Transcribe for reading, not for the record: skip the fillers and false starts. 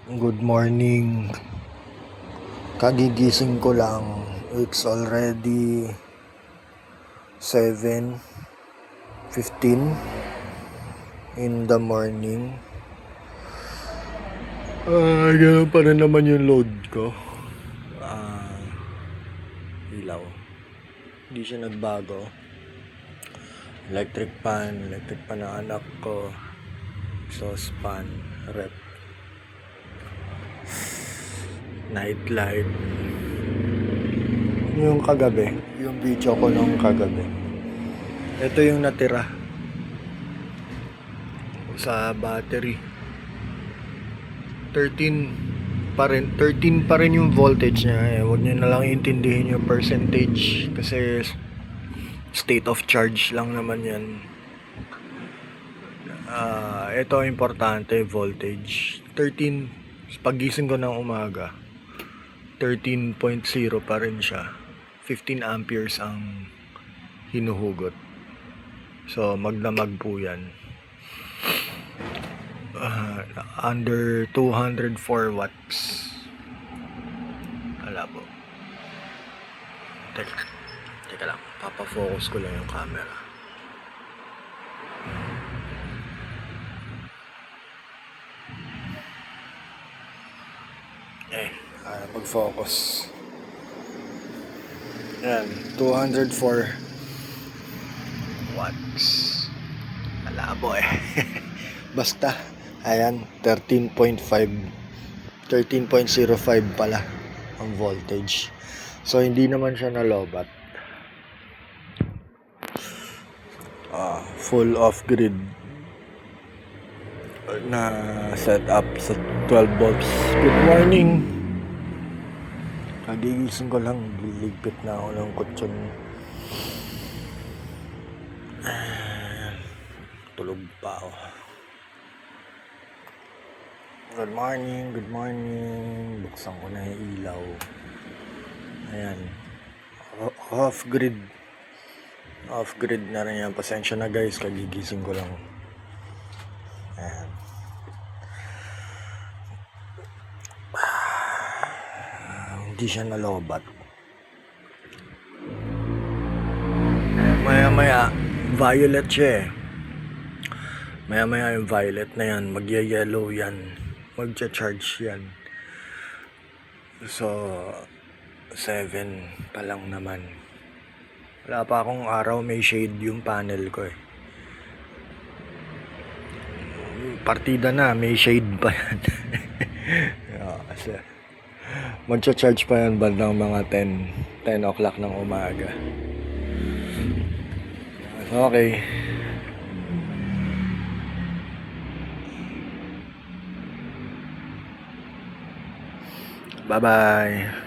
Good morning. Kagigising ko lang. It's already 7:15 in the morning. Ganun pa rin naman yung load ko. Ilaw. Hindi siya nagbago. Electric pan ng anak ko. Exhaust fan, rep. Night light. Yung kagabi, yung video ko nung kagabi. Ito yung natira sa battery. 13 pa rin yung voltage niya. Huwag niyo na lang intindihin yung percentage kasi state of charge lang naman yan. Ito importante, voltage 13. Pagising ko ng umaga 13.0 pa rin siya. 15 amperes ang hinuhugot. So magdamag po yan. Under 204 watts. Wala po. Teka lang, papafocus ko lang yung camera. Mag-focus. Yan, 204 watts. Malabo Basta, ayan, 13.05 pala ang voltage. So, hindi naman siya nalobat. Full off-grid na set up sa 12 volts. Good morning. Kagigising ko lang, liligpit na ako ng kutsyon. Tulog pa ako. Good morning. Buksan ko na yung ilaw. Ayan. Off-grid na rin yan. Pasensya na guys, kagigising ko lang. Ayan. Hindi siya nalobat. Maya violet siya Maya yung violet na yan, magya-yellow yan, magcha-charge yan. So 7 pa lang naman. Wala pa akong araw, may shade yung panel ko Partida na, may shade pa yan. Kasi magcha-charge pa yan bandang mga 10 o'clock ng umaga. Okay. Bye-bye.